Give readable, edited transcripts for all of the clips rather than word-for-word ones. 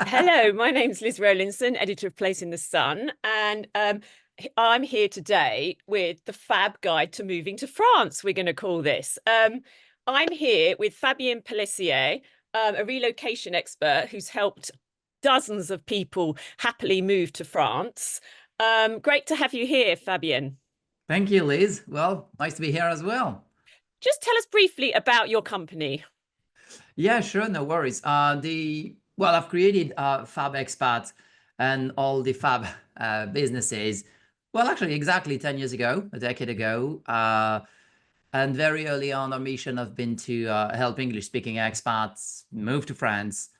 Hello, my name's Liz Rowlinson, editor of Place in the Sun, and I'm here today with the Fab Guide to Moving to France, we're going to call this. I'm here with Fabien, a relocation expert who's helped dozens of people happily move to France. Great to have you here, Fabien. Thank you, Liz. Well, nice to be here as well. Just tell us briefly about your company. Yeah, sure, no worries. I've created Fab Expat and all the Fab businesses. Well, actually, exactly 10 years ago, a decade ago. And very early on, our mission has been to help English-speaking expats move to France.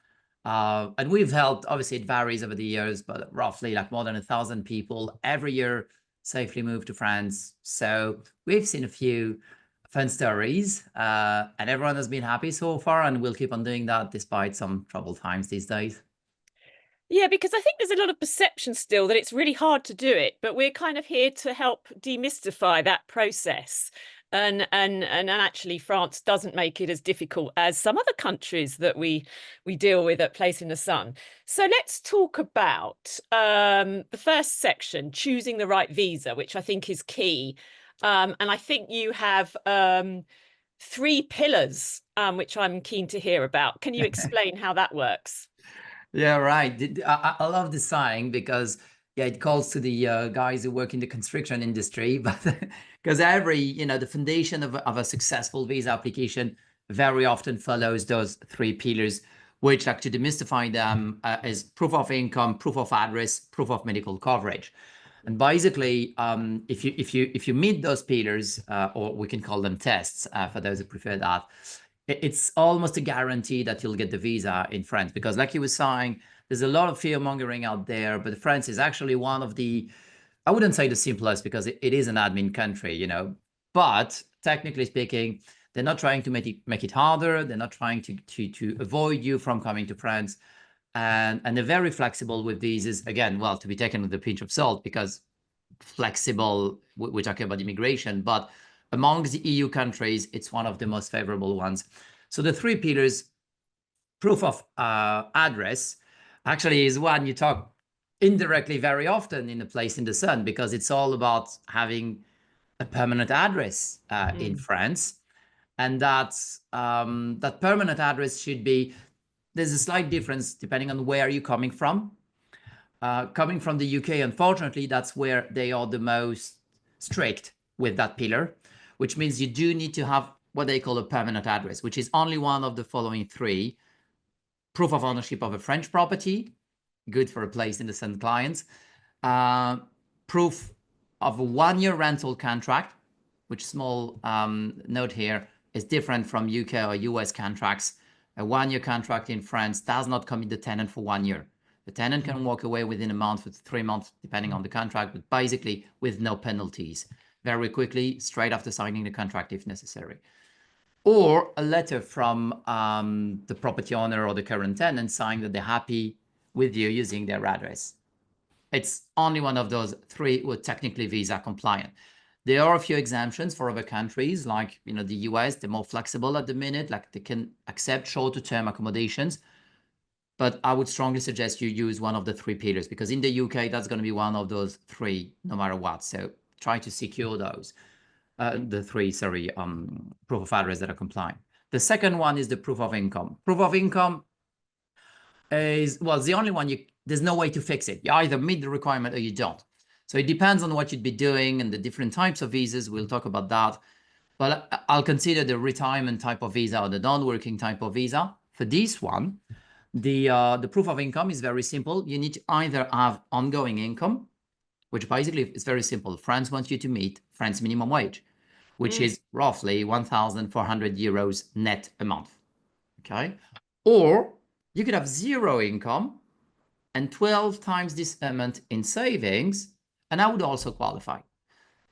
And we've helped, obviously, it varies over the years, but roughly like more than 1,000 people every year safely move to France. So we've seen a few fun stories, and everyone has been happy so far, and we'll keep on doing that despite some troubled times these days. Yeah, because I think there's a lot of perception still that it's really hard to do it, but we're kind of here to help demystify that process. And actually France doesn't make it as difficult as some other countries that we deal with at Place in the Sun. So let's talk about the first section, choosing the right visa, which I think is key. And I think you have three pillars, which I'm keen to hear about. Can you explain how that works? Yeah, right. I love this saying because yeah, it calls to the guys who work in the construction industry, but because the foundation of a successful visa application very often follows those three pillars, which like to demystify them is proof of income, proof of address, proof of medical coverage. And basically, if you meet those pillars, or we can call them tests for those who prefer that, it's almost a guarantee that you'll get the visa in France. Because like you were saying, there's a lot of fear mongering out there, but France is actually one of the, I wouldn't say the simplest because it is an admin country, but technically speaking, they're not trying to make it harder. They're not trying to avoid you from coming to France. And they're very flexible with visas. Again, well, to be taken with a pinch of salt because flexible, we're talking about immigration, but amongst the EU countries, it's one of the most favorable ones. So the three pillars, proof of address, actually is one you talk indirectly very often in a Place in the Sun because it's all about having a permanent address in France. And that permanent address should be, there's a slight difference depending on where you're coming from. Coming from the UK, unfortunately, that's where they are the most strict with that pillar, which means you do need to have what they call a permanent address, which is only one of the following three: proof of ownership of a French property, good for a Place in the Sun clients, proof of a one-year rental contract, which small note here is different from UK or US contracts. A one-year contract in France does not commit the tenant for 1 year. The tenant can walk away within a month or 3 months, depending on the contract, but basically with no penalties, very quickly, straight after signing the contract if necessary. Or a letter from the property owner or the current tenant saying that they're happy with you using their address. It's only one of those three who are technically visa compliant. There are a few exemptions for other countries, like the US. They're more flexible at the minute, like they can accept shorter term accommodations. But I would strongly suggest you use one of the three pillars because in the UK, that's going to be one of those three, no matter what. So try to secure those, the three, sorry, proof of address that are compliant. The second one is the proof of income. Proof of income is, well, the only one there's no way to fix it. You either meet the requirement or you don't. So it depends on what you'd be doing and the different types of visas. We'll talk about that. But I'll consider the retirement type of visa or the non-working type of visa. For this one, the proof of income is very simple. You need to either have ongoing income, which basically is very simple. France wants you to meet France minimum wage, which is roughly 1,400 euros net a month. Okay. Or you could have zero income and 12 times this amount in savings, and I would also qualify.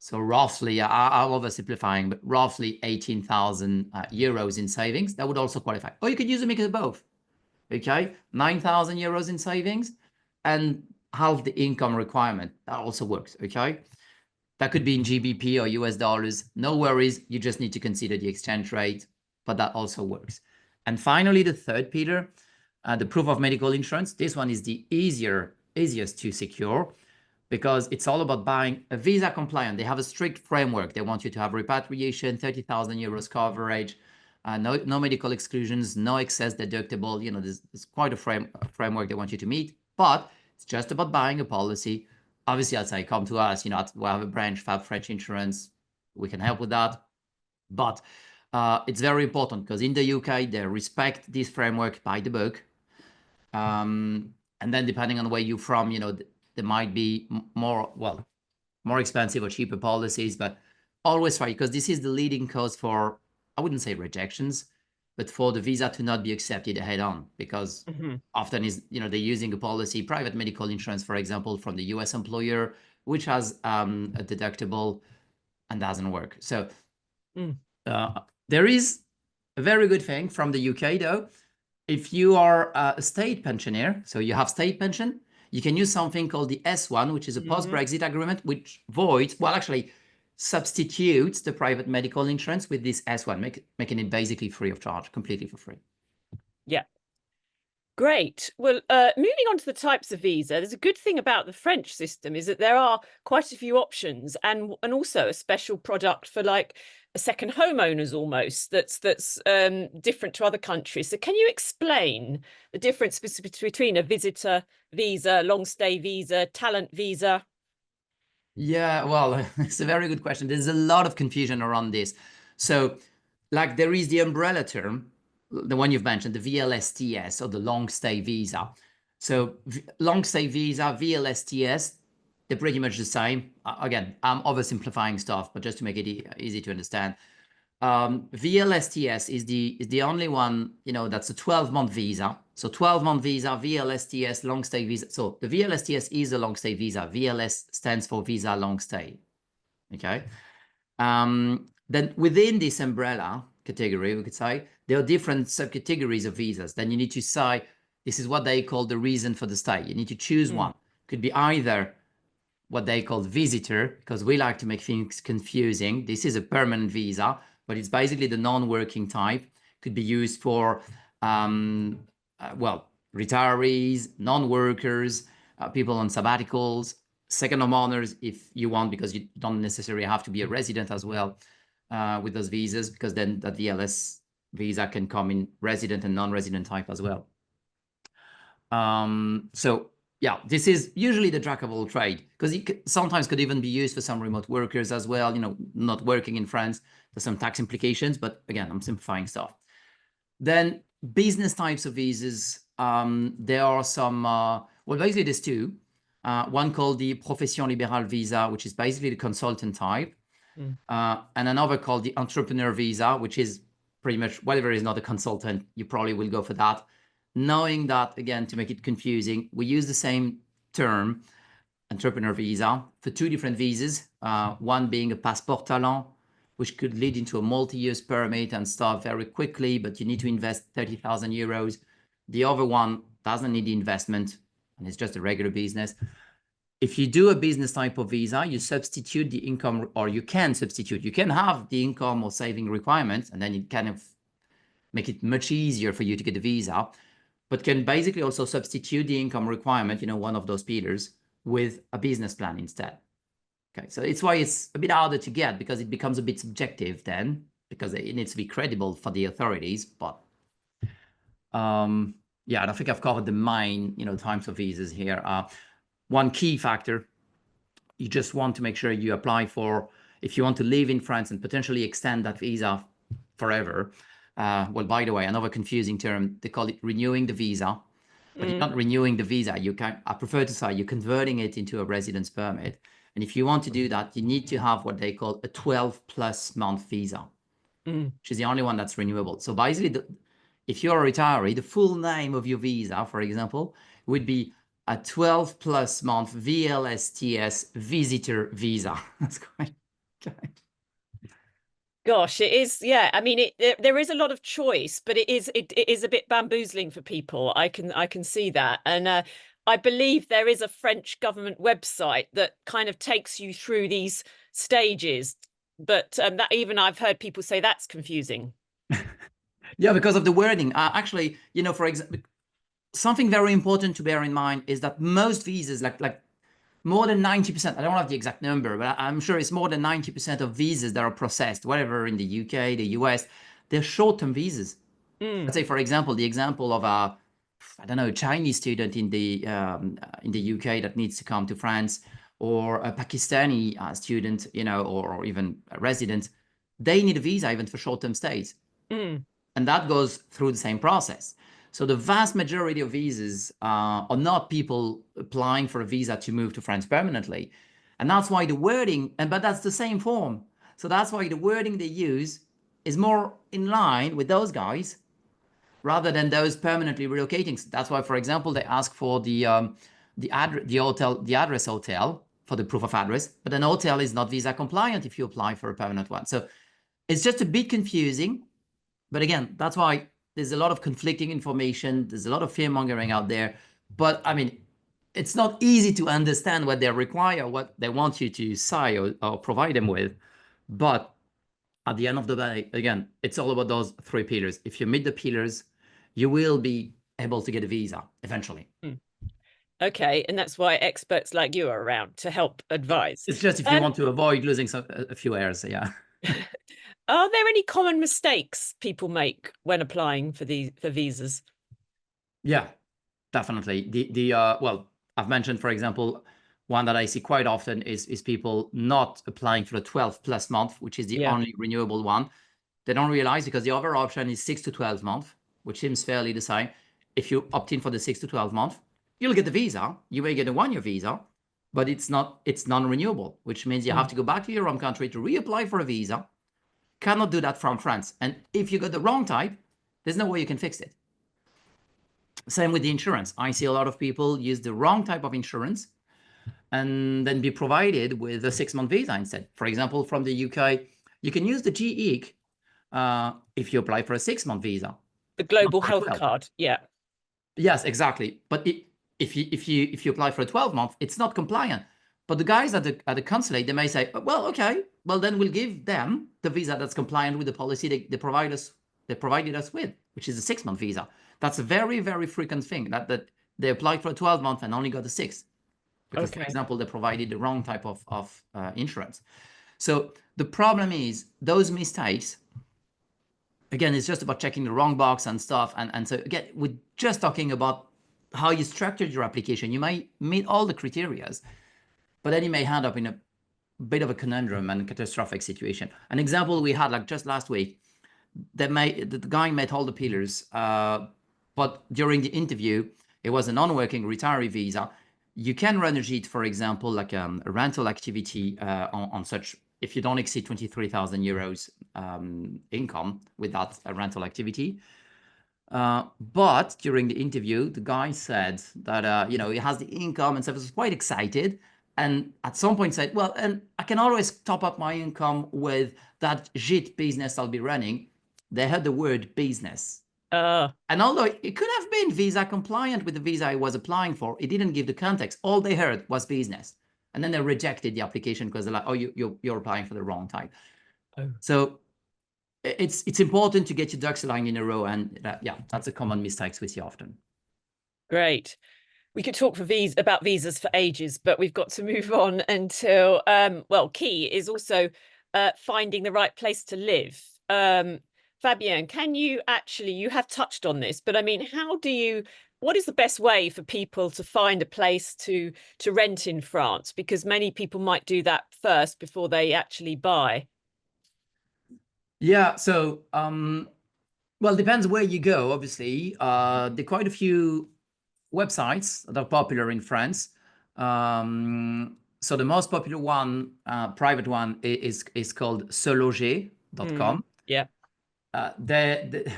So roughly, I'm oversimplifying, but roughly 18,000 euros in savings, that would also qualify. Or you could use a mix of both. Okay, 9,000 euros in savings and half the income requirement. That also works, okay? That could be in GBP or US dollars. No worries, you just need to consider the exchange rate, but that also works. And finally, the third pillar, The proof of medical insurance, this one is the easiest to secure because it's all about buying a visa compliant. They have a strict framework. They want you to have repatriation, 30,000 euros coverage, no medical exclusions, no excess deductible. You know, there's quite a framework they want you to meet, but it's just about buying a policy. Obviously, I'd say come to us. You know, we have a branch, Fab French Insurance. We can help with that. But it's very important because in the UK, they respect this framework by the book. And then depending on where you're from, you know, there might be more expensive or cheaper policies, but always try, because this is the leading cause for, I wouldn't say rejections, but for the visa to not be accepted head on, because often is, you know, they're using a policy, private medical insurance, for example, from the US employer, which has a deductible and doesn't work. So there is a very good thing from the UK though. If you are a state pensioner, so you have state pension, you can use something called the S1, which is a post-Brexit agreement, which actually substitutes the private medical insurance with this S1, making it basically free of charge, completely for free. Yeah. Great. Well, moving on to the types of visa, there's a good thing about the French system is that there are quite a few options, and also a special product for like a second homeowners almost that's different to other countries. So can you explain the difference between a visitor visa, long stay visa, talent visa? Yeah, well, it's a very good question. There's a lot of confusion around this. So like there is the umbrella term, the one you've mentioned, the VLSTS, or the long stay visa. So long stay visa, VLSTS, they're pretty much the same. Again, I'm oversimplifying stuff, but just to make it easy to understand. VLSTS is the only one, you know, that's a 12-month visa. So 12-month visa, VLSTS, long stay visa. So the VLSTS is a long stay visa. VLS stands for visa long stay. Okay. Then within this umbrella category, we could say there are different subcategories of visas. Then you need to say, this is what they call the reason for the stay. You need to choose one. Could be either what they call visitor, because we like to make things confusing. This is a permanent visa, but it's basically the non-working type. Could be used for, retirees, non-workers, people on sabbaticals, second homeowners if you want, because you don't necessarily have to be a resident as well with those visas, because then the VLS visa can come in resident and non-resident type as well. So yeah, this is usually the jack of all trade, because it sometimes could even be used for some remote workers as well, you know, not working in France. There's some tax implications, but again, I'm simplifying stuff. Then business types of visas, there are some, basically there's two. One called the Profession Libérale visa, which is basically the consultant type, and another called the entrepreneur visa, which is pretty much whatever is not a consultant, you probably will go for that. Knowing that, again, to make it confusing, we use the same term, entrepreneur visa, for two different visas. One being a passeport talent, which could lead into a multi-use permit and start very quickly, but you need to invest 30,000 euros. The other one doesn't need the investment, and it's just a regular business. If you do a business type of visa, you substitute the income, or you can substitute. You can have the income or saving requirements, and then it kind of make it much easier for you to get the visa, but can basically also substitute the income requirement, you know, one of those pillars, with a business plan instead. Okay, so it's why it's a bit harder to get, because it becomes a bit subjective then, because it needs to be credible for the authorities. But yeah, and I think I've covered the main, you know, types of visas here. One key factor, you just want to make sure you apply for, if you want to live in France and potentially extend that visa forever. Well, by the way, another confusing term, they call it renewing the visa, but you're not renewing the visa. I prefer to say you're converting it into a residence permit. And if you want to do that, you need to have what they call a 12+ month visa, which is the only one that's renewable. So basically, if you're a retiree, the full name of your visa, for example, would be a 12+ month VLSTS visitor visa. That's quite okay. Gosh, it is. Yeah, I mean, there is a lot of choice, but it is a bit bamboozling for people. I can see that, and I believe there is a French government website that kind of takes you through these stages. But that even I've heard people say that's confusing. Yeah, because of the wording. Actually, you know, for example, something very important to bear in mind is that most visas, like more than 90%, I don't have the exact number, but I'm sure it's more than 90% of visas that are processed, whatever, in the UK, the US, they're short-term visas. Mm, Let's say, for example, the example of a, I don't know, Chinese student in the UK that needs to come to France, or a Pakistani student, or even a resident. They need a visa even for short-term stays, mm, and that goes through the same process. So the vast majority of visas are not people applying for a visa to move to France permanently, and that's why the wording, but that's the same form. So that's why the wording they use is more in line with those guys rather than those permanently relocating. That's why, for example, they ask for the address hotel for the proof of address, but an hotel is not visa compliant if you apply for a permanent one. So it's just a bit confusing. But again, that's why there's a lot of conflicting information. There's a lot of fear mongering out there. But I mean, it's not easy to understand what they require, what they want you to say or provide them with. But at the end of the day, again, it's all about those three pillars. If you meet the pillars, you will be able to get a visa eventually. mm. Okay, and that's why experts like you are around to help advise. It's just if you Um, want to avoid losing a few hairs, yeah. are there any common mistakes people make when applying for visas? Yeah, definitely. Well, I've mentioned, for example, one that I see quite often is people not applying for the 12 plus month, which is the Yeah. only renewable one. They don't realize because the other option is 6 to 12 month, which seems fairly the same. If you opt in for the 6 to 12 month, you'll get the visa. You may get a 1 year visa, but it's non-renewable, which means you have Mm. to go back to your home country to reapply for a visa. Cannot do that from France. And if you got the wrong type, there's no way you can fix it. Same with the insurance. I see a lot of people use the wrong type of insurance and then be provided with a 6-month visa instead. For example, from the UK, you can use the GEEC if you apply for a 6-month visa, The not global for a health 12. card. Yeah. Yes, exactly. But if you apply for a 12-month, it's not compliant. But the guys at the consulate, they may say, well, okay, well then we'll give them the visa that's compliant with the policy they provided us with, which is a 6-month visa. That's a very, very frequent thing that they applied for a 12-month and only got a 6 because, for Okay. example, they provided the wrong type of insurance. So the problem is those mistakes. Again, it's just about checking the wrong box and stuff. And so again, we're just talking about how you structured your application. You might meet all the criterias, but then you may end up in a bit of a conundrum and a catastrophic situation. An example we had like just last week, the guy met all the pillars, but during the interview, it was a non-working retiree visa. You can run a JIT, for example, like a rental activity on such, if you don't exceed 23,000 euros income with that rental activity. But during the interview, the guy said that, he has the income and stuff, was quite excited. And at some point said, well, and I can always top up my income with that JIT business I'll be running. They had the word business. Uh, And although it could have been visa compliant with the visa I was applying for, it didn't give the context. All they heard was business. And then they rejected the application because they're like, oh, you're applying for the wrong type. oh, So it's important to get your ducks aligned in a row. And yeah, that's a common mistake we see often. great. We could talk about visas for ages, but we've got to move on until well, key is also finding the right place to live. Fabien, you have touched on this, but I mean, what is the best way for people to find a place to rent in France? Because many people might do that first before they actually buy. Yeah, so well, it depends where you go, obviously. There are quite a few websites that are popular in France. So the most popular one, private one, is called seloger.com. Yeah,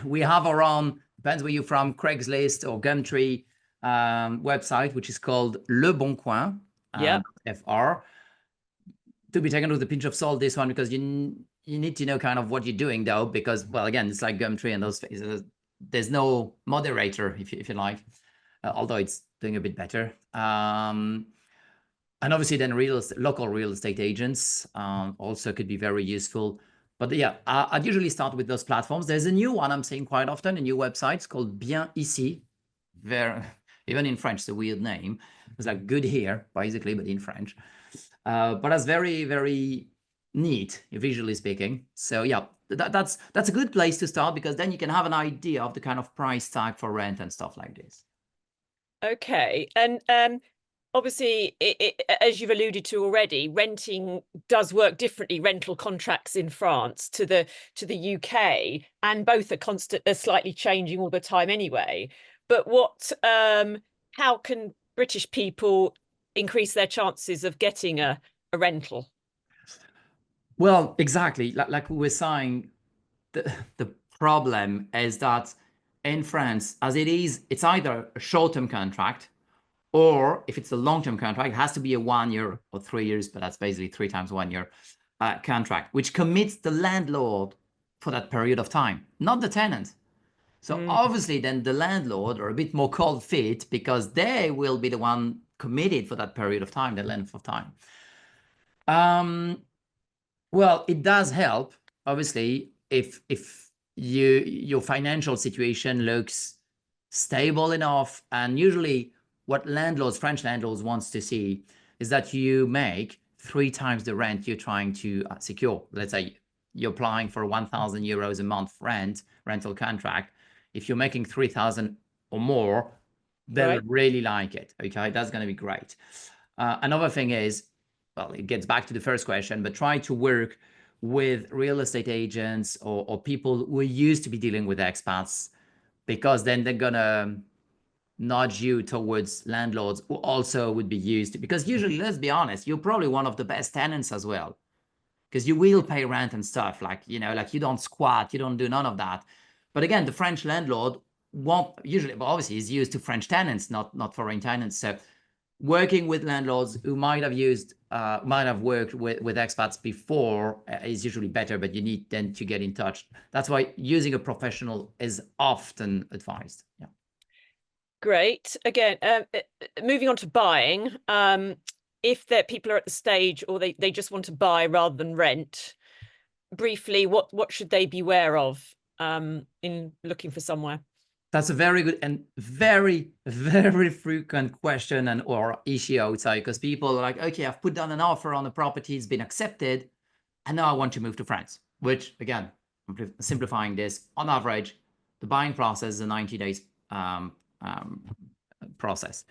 We have our own, depends where you're from, Craigslist or Gumtree website, which is called Le Bon Coin, yeah. FR. To be taken with a pinch of salt, this one, because you need to know kind of what you're doing, though, because, well, again, it's like Gumtree and those, there's no moderator, if you like, although it's doing a bit better. And obviously then local real estate agents also could be very useful. But yeah, I'd usually start with those platforms. There's a new one I'm seeing quite often, a new website. It's called Bien Ici, very, even in French, it's a weird name. It's like good here, basically, but in French. But that's very, very neat, visually speaking. So yeah, that's a good place to start, because then you can have an idea of the kind of price tag for rent and stuff like this. Okay. And obviously, as you've alluded to already, renting does work differently. Rental contracts in France to the UK, and both are slightly changing all the time anyway. But how can British people increase their chances of getting a rental? Well, exactly. Like we were saying, the problem is that in France, as it is, it's either a short-term contract, or if it's a long-term contract, it has to be a 1 year or 3 years, but that's basically 3 times 1 year contract, which commits the landlord for that period of time, not the tenant. So Mm, obviously, then the landlord are a bit more cold feet, because they will be the one committed for that period of time, the length of time. Um, well, it does help, obviously, if your financial situation looks stable enough. And usually what French landlords wants to see is that you make 3 times the rent you're trying to secure. Let's say you're applying for 1,000 euros a month rental contract. If you're making 3,000 or more, they'll right. really like it. Okay, that's going to be great. Another thing is, well, it gets back to the first question, but try to work with real estate agents, or people who used to be dealing with expats, because then they're gonna nudge you towards landlords who also would be used to, because usually, let's be honest, you're probably one of the best tenants as well, because you will pay rent and stuff, like, like you don't squat, you don't do none of that. But again, the French landlord won't usually, but obviously is used to French tenants, not foreign tenants. So working with landlords who might have worked with expats before is usually better, but you need then to get in touch. That's why using a professional is often advised. Yeah. Great. Again, moving on to buying. If people are at the stage, or they just want to buy rather than rent, briefly, what should they be aware of in looking for somewhere? That's a very good and very, very frequent question and or issue, I would say, because people are like, okay, I've put down an offer on a property, it's been accepted, and now I want to move to France. Which, again, I'm simplifying this. On average, the buying process is a 90 days um, process.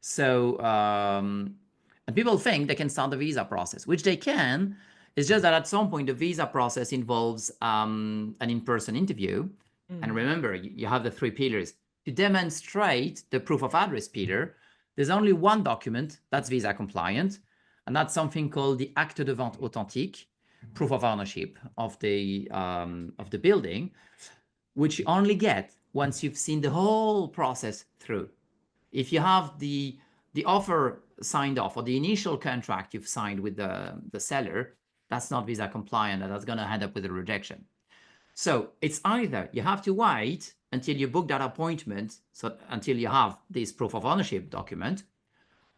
So, and people think they can start the visa process, which they can. It's just that at some point, the visa process involves an in-person interview. And Mm. remember, you have the 3 pillars. To demonstrate the proof of address pillar, there's only one document that's visa compliant, and that's something called the Acte de Vente Authentique, proof of ownership of the building, which you only get once you've seen the whole process through. If you have the offer signed off, or the initial contract you've signed with the seller, that's not visa compliant, and that's going to end up with a rejection. So it's either you have to wait until you book that appointment, so until you have this proof of ownership document,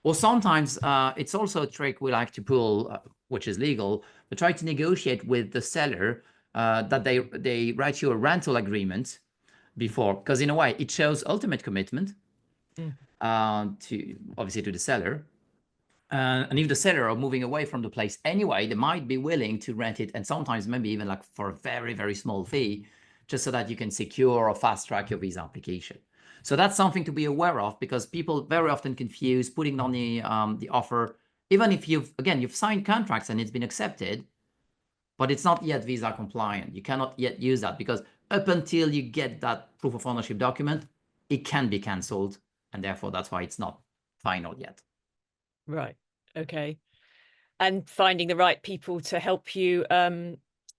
or sometimes it's also a trick we like to pull, which is legal, but try to negotiate with the seller that they write you a rental agreement before, because in a way it shows ultimate commitment Mm. to obviously to the seller. And if the seller are moving away from the place anyway, they might be willing to rent it, and sometimes maybe even like for a very, very small fee, just so that you can secure or fast track your visa application. So that's something to be aware of, because people very often confuse putting on the offer, even if you've signed contracts and it's been accepted, but it's not yet visa compliant. You cannot yet use that, because up until you get that proof of ownership document, it can be cancelled, and therefore that's why it's not final yet. Right. Okay. And finding the right people to help you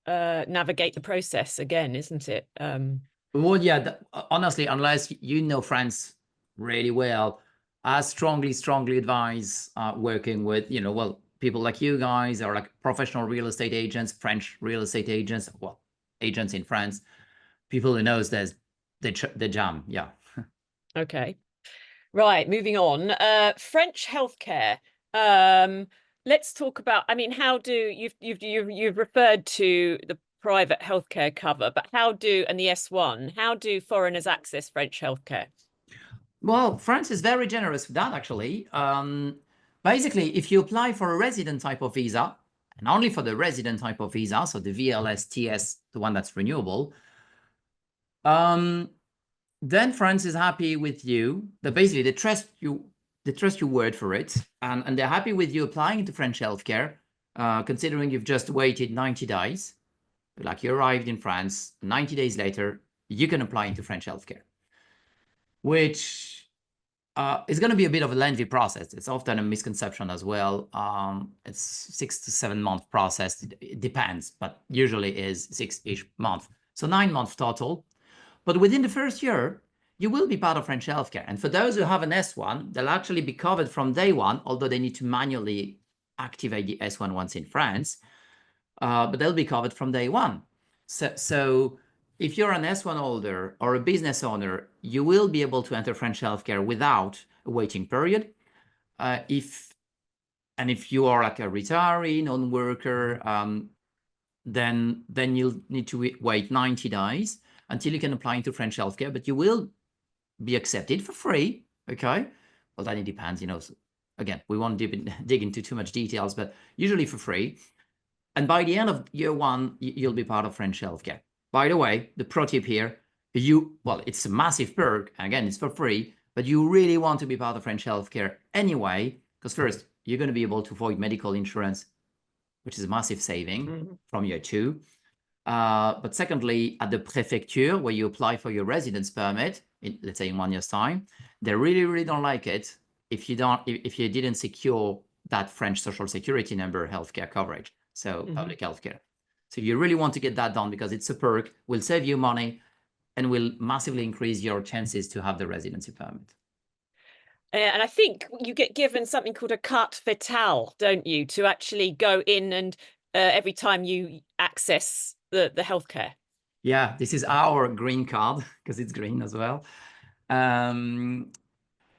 navigate the process again, isn't it? Well, yeah, honestly, unless you know France really well, I strongly advise working with, well, people like you guys, or like professional real estate agents, French real estate agents, well, agents in France, people who knows there's the jam. Yeah. Okay. Right, moving on. French healthcare. Um, let's talk about, I mean, how do you've referred to the private healthcare cover, but and the S1, how do foreigners access French healthcare? Well, France is very generous with that, actually. Basically, if you apply for a resident type of visa, and only for the resident type of visa, so the VLS, TS, the one that's renewable, then France is happy with you. That basically they trust your word for it, and they're happy with you applying to French healthcare, considering you've just waited 90 days. Like you arrived in France, 90 days later, you can apply into French healthcare, which it's going to be a bit of a lengthy process. It's often a misconception as well. It's 6 to 7 month process. It depends, but usually is 6-ish months. So 9 months total. But within the first year, you will be part of French healthcare. And for those who have an S1, they'll actually be covered from day one, although they need to manually activate the S1 once in France. But they'll be covered from day one. So if you're an S1 holder or a business owner, you will be able to enter French healthcare without a waiting period. If you are like a retiree, non-worker, then you'll need to wait 90 days until you can apply into French healthcare, but you will be accepted for free. Okay. Well, then it depends, So again, we won't dig into too much details, but usually for free. And by the end of year one, you'll be part of French healthcare. By the way, the pro tip here, well, it's a massive perk. Again, it's for free, but you really want to be part of French healthcare anyway, because first, you're going to be able to avoid medical insurance, which is a massive saving from year two. But secondly, at the prefecture, where you apply for your residence permit, let's say in 1 year's time, they really, really don't like it if you didn't secure that French social security number healthcare coverage, so public healthcare. So you really want to get that done because it's a perk, will save you money, and will massively increase your chances to have the residency permit. And I think you get given something called a carte vitale, don't you, to actually go in and every time you access the healthcare. Yeah, this is our green card because it's green as well.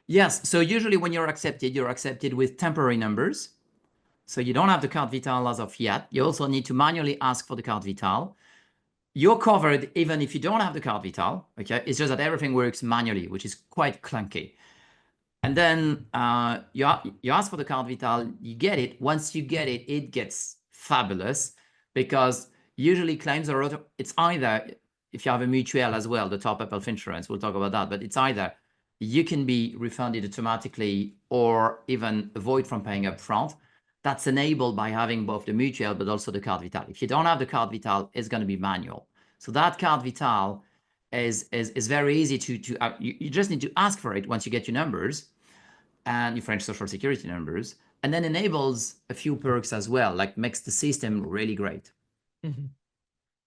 Yes, so usually when you're accepted with temporary numbers. So you don't have the carte vitale as of yet. You also need to manually ask for the carte vitale. You're covered even if you don't have the carte vitale. Okay, it's just that everything works manually, which is quite clunky. And then you ask for the carte vitale, you get it. Once you get it, it gets fabulous because usually claims are it's either if you have a mutual as well, the top-up health insurance, we'll talk about that, but it's either you can be refunded automatically or even avoid from paying up front. That's enabled by having both the mutual but also the carte vitale. If you don't have the carte vitale, it's going to be manual. So that carte vitale is very easy to you just need to ask for it once you get your numbers and your French social security numbers, and then enables a few perks as well, like makes the system really great.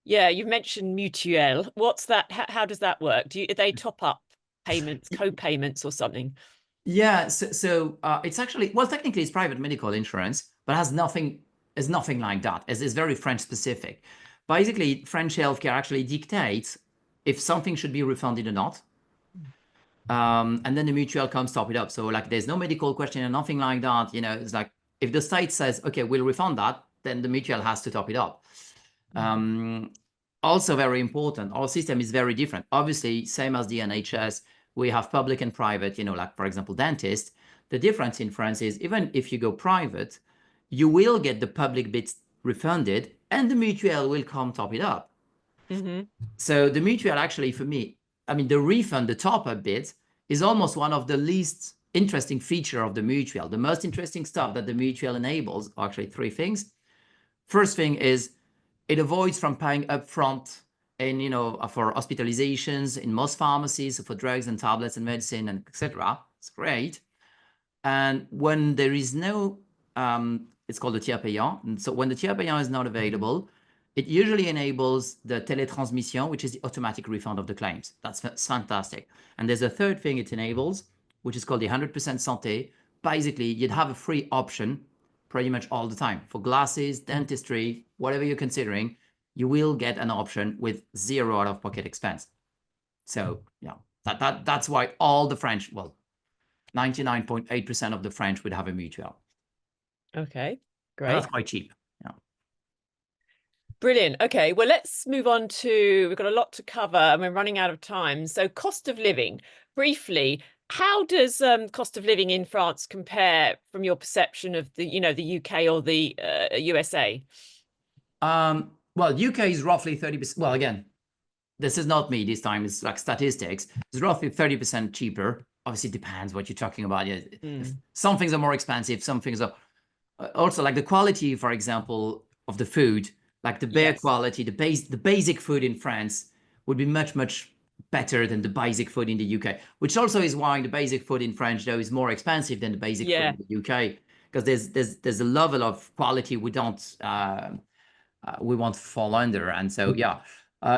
Yeah, you've mentioned mutuelle. What's that? How does that work? Do they top up payments, co-payments or something? Yeah, so it's actually, well, technically it's private medical insurance, but has nothing like that. It's very French specific. Basically, French healthcare actually dictates if something should be refunded or not. And then the mutual comes top it up. So like there's no medical question and nothing like that. It's like if the state says, okay, we'll refund that, then the mutual has to top it up. Also very important, our system is very different. Obviously, same as the NHS, we have public and private, like for example, dentist. The difference in France is even if you go private, you will get the public bits refunded and the mutual will come top it up. So the mutual actually, for me, I mean, the refund, the top-up bit is almost one of the least interesting feature of the mutual. The most interesting stuff that the mutual enables are actually three things. First thing is it avoids from paying upfront and for hospitalizations in most pharmacies for drugs and tablets and medicine and etc. It's great. And when there is no it's called the tiers payant. And so when the tiers payant is not available, it usually enables the télétransmission, which is the automatic refund of the claims. That's fantastic. And there's a third thing it enables, which is called the 100% santé. Basically, you'd have a free option pretty much all the time for glasses, dentistry, whatever you're considering. You will get an option with zero out-of-pocket expense. So yeah, that's why all the French, well, 99.8% of the French would have a mutual. Okay, great. And that's quite cheap. Yeah. Brilliant. Okay, well, let's move on to, we've got a lot to cover and we're running out of time. So cost of living, briefly, How does cost of living in France compare from your perception of the UK or the USA? Well, UK is roughly 30%. Well, again, this is not me this time, it's like statistics. It's roughly 30% cheaper. Obviously, it depends what you're talking about. Yeah, if Mm. some things are more expensive, some things are also like the quality, for example, of the food, like the bare Yes. quality, the basic food in France would be much better than the basic food in the UK, which also is why the basic food in France though is more expensive than the basic food Yeah. in the UK, because there's a level of quality we won't fall under. And so, yeah,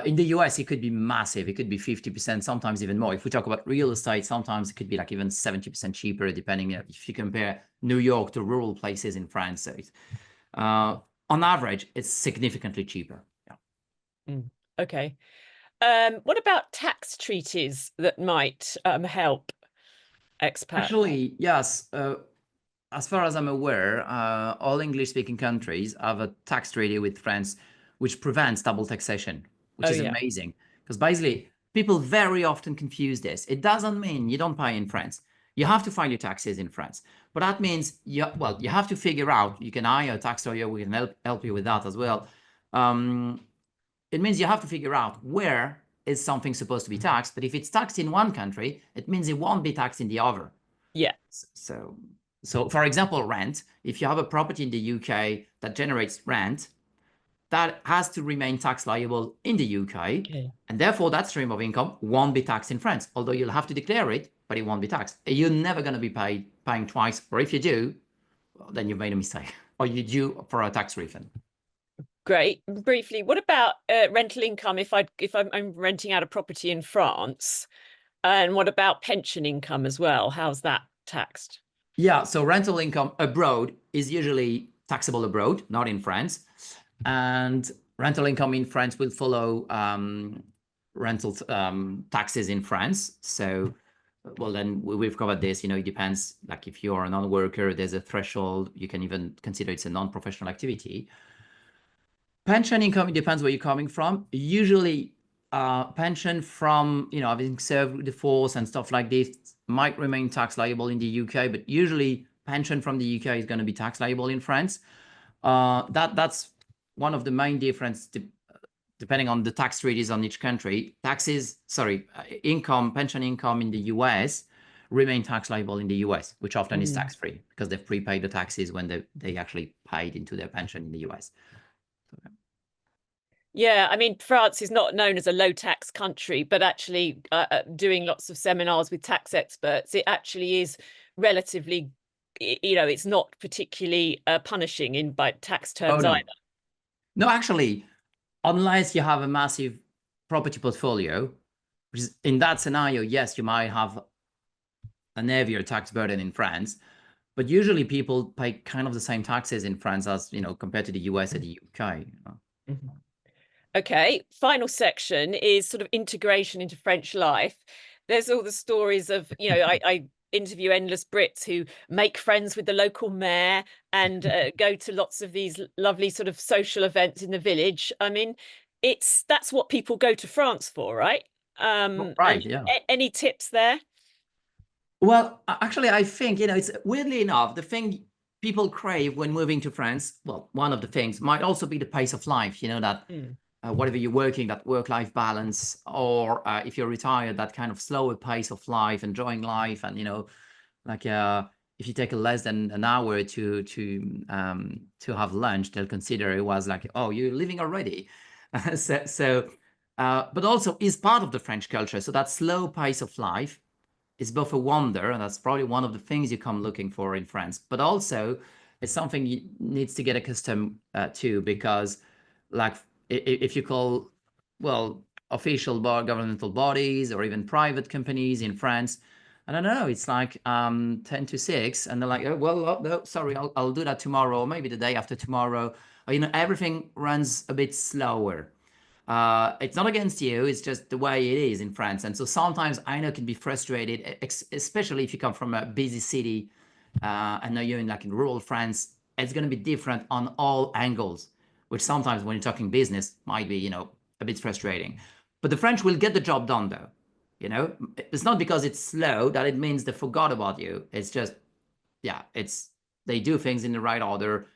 in the US, it could be massive. It could be 50%, sometimes even more. If we talk about real estate, sometimes it could be like even 70% cheaper, depending if you compare New York to rural places in France. So uh, on average, it's significantly cheaper. Yeah. Mm. Okay. What about tax treaties that might help expats? Actually, yes. As far as I'm aware, all English-speaking countries have a tax treaty with France, which prevents double taxation, which Oh is yeah. amazing. Because basically, people very often confuse this. It doesn't mean you don't pay in France. You have to file your taxes in France, but that means you have to figure out. You can hire a tax lawyer. We can help you with that as well. Um, it means you have to figure out where is something supposed to be taxed. But if it's taxed in one country, it means it won't be taxed in the other. Yeah. So, so for example, rent, if you have a property in the UK that generates rent, that has to remain tax liable in the UK. Okay. And therefore, that stream of income won't be taxed in France, although you'll have to declare it, but it won't be taxed. You're never going to be paying twice. Or if you do, well, then you've made a mistake or you're due for a tax refund. Great. Briefly, what about rental income if I'm renting out a property in France? And what about pension income as well? How's that taxed? Yeah, so rental income abroad is usually taxable abroad, not in France. And rental income in France will follow rental taxes in France. So, well, then we've covered this. It depends. Like if you're a non-worker, there's a threshold. You can even consider it's a non-professional activity. Pension income, it depends where you're coming from. Usually, pension from, having served the force and stuff like this might remain tax liable in the UK, but usually pension from the UK is going to be tax liable in France. That's one of the main difference depending on the tax treaties on each country. Pension income in the US remain tax liable in the US, which often is Mm. tax-free because they've prepaid the taxes when they actually paid into their pension in the US. Yeah, I mean, France is not known as a low tax country, but actually, doing lots of seminars with tax experts, it actually is relatively, it's not particularly punishing in by tax Oh, terms no. either. No, actually, unless you have a massive property portfolio, which is in that scenario, yes, you might have an heavier tax burden in France, but usually people pay kind of the same taxes in France as, compared to the US and the UK. Mhm. Okay, final section is sort of integration into French life. There's all the stories of, I interview endless Brits who make friends with the local mayor and go to lots of these lovely sort of social events in the village. I mean, that's what people go to France for, right? And Right, yeah. any tips there? Well, actually, I think, it's weirdly enough, the thing people crave when moving to France, well, one of the things might also be the pace of life, that Mm. whatever you're working, that work-life balance, or if you're retired, that kind of slower pace of life, enjoying life, and like if you take less than an hour to have lunch, they'll consider it was like, oh, you're living already. But also is part of the French culture. So that slow pace of life is both a wonder, and that's probably one of the things you come looking for in France, but also it's something you needs to get accustomed to, because like if you call, well, official governmental bodies or even private companies in France, I don't know, it's like 10 to 6, and they're like, oh, well, oh, no, sorry, I'll do that tomorrow, or maybe the day after tomorrow. Or, everything runs a bit slower. It's not against you, it's just the way it is in France. And so sometimes I know it can be frustrated, especially if you come from a busy city. And now you're in rural France, it's going to be different on all angles, which sometimes when you're talking business might be, a bit frustrating. But the French will get the job done though. You know, it's not because it's slow that it means they forgot about you. It's just, yeah, they do things in the right order.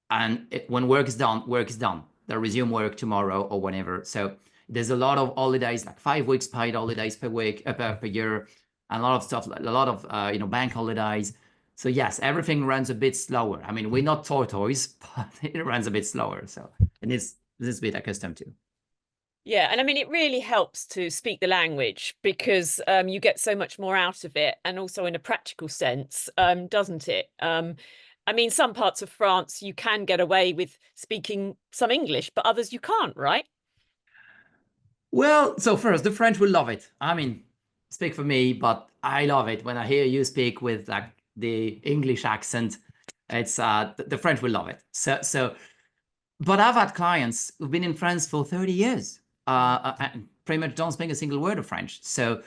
And when work is done, work is done. They'll resume work tomorrow or whenever. So there's a lot of holidays, like 5 weeks paid holidays per week, per year, and a lot of stuff, like a lot of bank holidays. So yes, everything runs a bit slower. I mean, we're not tortoise, but it runs a bit slower. So it needs this bit accustomed to. Yeah, and I mean, it really helps to speak the language because you get so much more out of it, and also in a practical sense, doesn't it? I mean, some parts of France you can get away with speaking some English, but others you can't, right? Well, so first, the French will love it. I mean, speak for me, but I love it when I hear you speak with like the English accent. It's the French will love it. But I've had clients who've been in France for 30 years, and pretty much don't speak a single word of French. So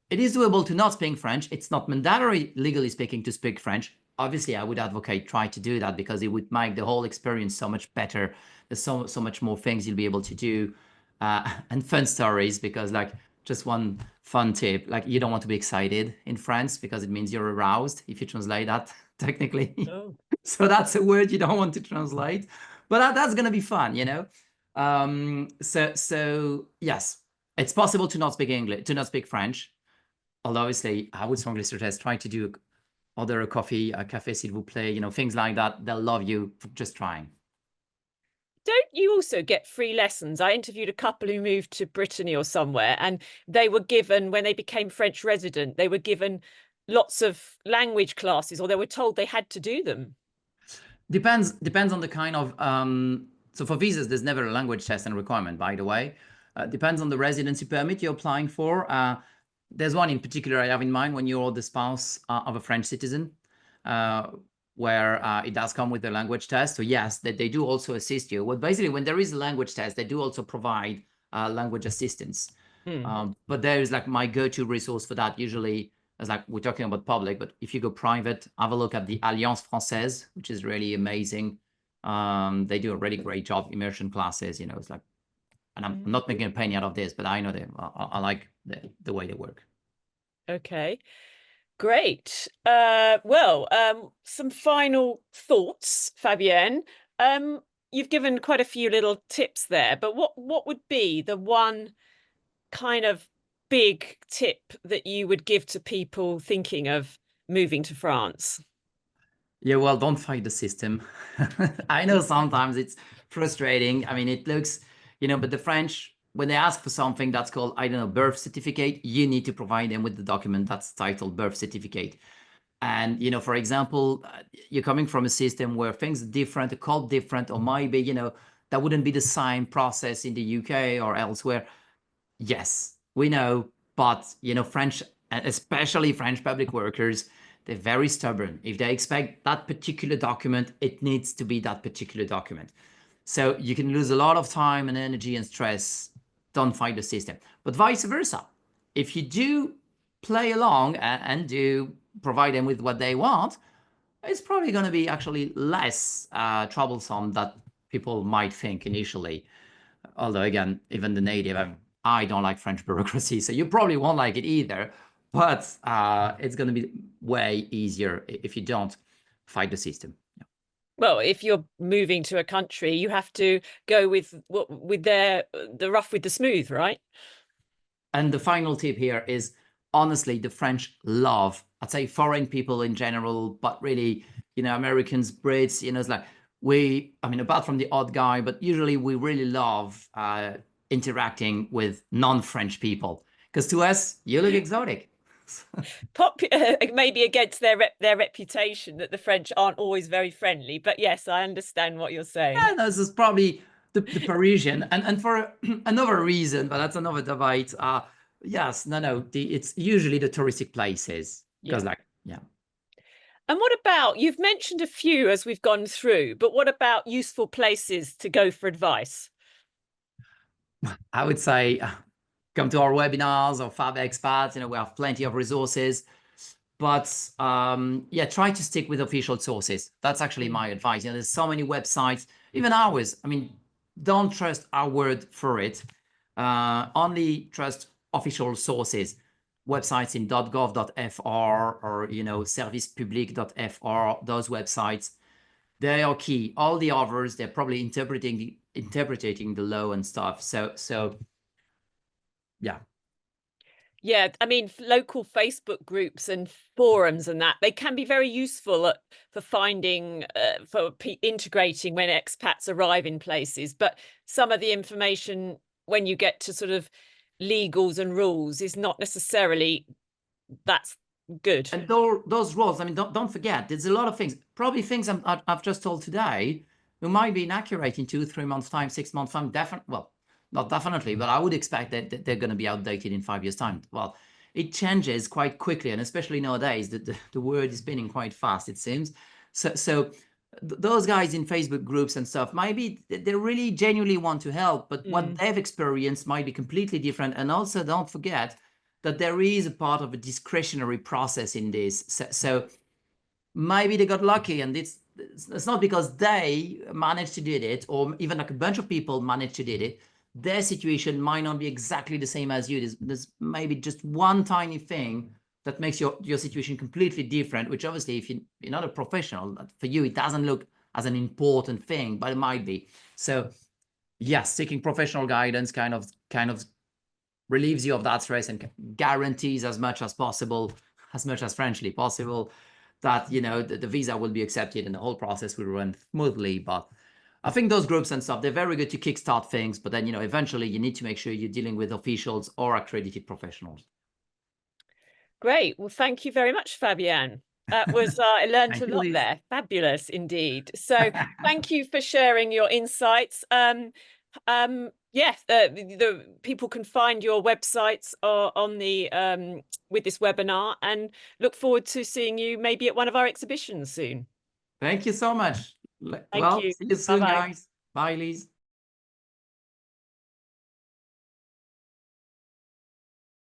it is doable to not speak French. It's not mandatory, legally speaking, to speak French. Obviously, I would advocate try to do that because it would make the whole experience so much better. There's so much more things you'll be able to do, and fun stories. Because like just one fun tip, like you don't want to be excited in France because it means you're aroused if you translate that technically. Oh. So that's a word you don't want to translate, but that's gonna be fun, you know. So yes, it's possible to not speak English, to not speak French. Although obviously, I would strongly suggest try to do order a coffee, a café s'il vous plaît, things like that. They'll love you for just trying. Don't you also get free lessons? I interviewed a couple who moved to Brittany or somewhere, and they were given, when they became French resident, they were given lots of language classes, or they were told they had to do them. Depends on the kind of so for visas there's never a language test and requirement, by the way. Depends on the residency permit you're applying for. There's one in particular I have in mind when you're the spouse of a French citizen, uh, where it does come with a language test. So yes, that they do also assist you. Well, basically, when there is a language test, they do also provide language assistance. Hmm. But there is like my go-to resource for that usually, as like we're talking about public, but if you go private, have a look at the Alliance Française, which is really amazing. They do a really great job, immersion classes, it's like, and I'm not making a penny out of this, but I know them. I like the way they work. Okay, great. Well, some final thoughts, Fabien. Um, you've given quite a few little tips there, but what would be the one kind of big tip that you would give to people thinking of moving to France? Yeah, well, don't fight the system. I know sometimes it's frustrating. I mean, it looks, but the French, when they ask for something that's called, I don't know, birth certificate, you need to provide them with the document that's titled birth certificate. And, for example, you're coming from a system where things are different, a called different, or maybe, that wouldn't be the same process in the UK or elsewhere. Yes, we know, but French, especially French public workers, they're very stubborn. If they expect that particular document, it needs to be that particular document. So you can lose a lot of time and energy and stress. Don't fight the system. But vice versa. If you do play along and do provide them with what they want, it's probably going to be actually less troublesome that people might think initially. Although again, even the native, I don't like French bureaucracy, so you probably won't like it either. But it's going to be way easier if you don't fight the system. Well, if you're moving to a country, you have to go with the rough with the smooth, right? And the final tip here is honestly, the French love, I'd say foreign people in general, but really, Americans, Brits, it's like I mean, apart from the odd guy, but usually we really love interacting with non-French people because to us, you look exotic. Maybe against their reputation that the French aren't always very friendly. But yes, I understand what you're saying. Yeah, this is probably the Parisian, and for another reason, but that's another debate. Yes, no, it's usually the touristic places because, Yeah. like, yeah. And what about, you've mentioned a few as we've gone through, but what about useful places to go for advice? I would say come to our webinars or Fab Expat. We have plenty of resources. But yeah, try to stick with official sources. That's actually Mm. my advice. There's so many websites, even ours. I mean, don't trust our word for it. Only trust official sources. websites in .gov.fr or, you know, servicepublic.fr, those websites, they are key. All the others, they're probably interpreting the law and stuff. So yeah. Yeah, I mean, local Facebook groups and forums and that, they can be very useful for finding, for integrating when expats arrive in places. But some of the information, when you get to sort of legals and rules, is not necessarily that's good. And those rules, I mean, don't forget, there's a lot of things, probably things I've just told today, who might be inaccurate in 2-3 months' time, 6 months' time. Definitely, well, not definitely, but I would expect that they're going to be outdated in 5 years' time. Well, it changes quite quickly, and especially nowadays, the world is spinning quite fast, it seems. So those guys in Facebook groups and stuff, maybe they really genuinely want to help, but what they've experienced might be completely different. And also, don't forget that there is a part of a discretionary process in this. So maybe they got lucky, and it's not because they managed to do it, or even like a bunch of people managed to do it. Their situation might not be exactly the same as you. There's maybe just one tiny thing that makes your situation completely different, which obviously, if you're not a professional, for you, it doesn't look as an important thing, but it might be. So yes, seeking professional guidance kind of relieves you of that stress and guarantees as much as possible, as much as Frenchly possible, that, you know, the visa will be accepted and the whole process will run smoothly. But I think those groups and stuff, they're very good to kickstart things, but then, you know, eventually you need to make sure you're dealing with officials or accredited professionals. Great. Well, thank you very much, Fabien. That was, I learned Thank a you, lot Liz. there. Fabulous indeed. So thank you for sharing your insights. Yes, the people can find your websites on the with this webinar, and look forward to seeing you maybe at one of our exhibitions soon. Thank you so much. Thank Well, you. see you Bye soon, bye. guys. Bye, Liz.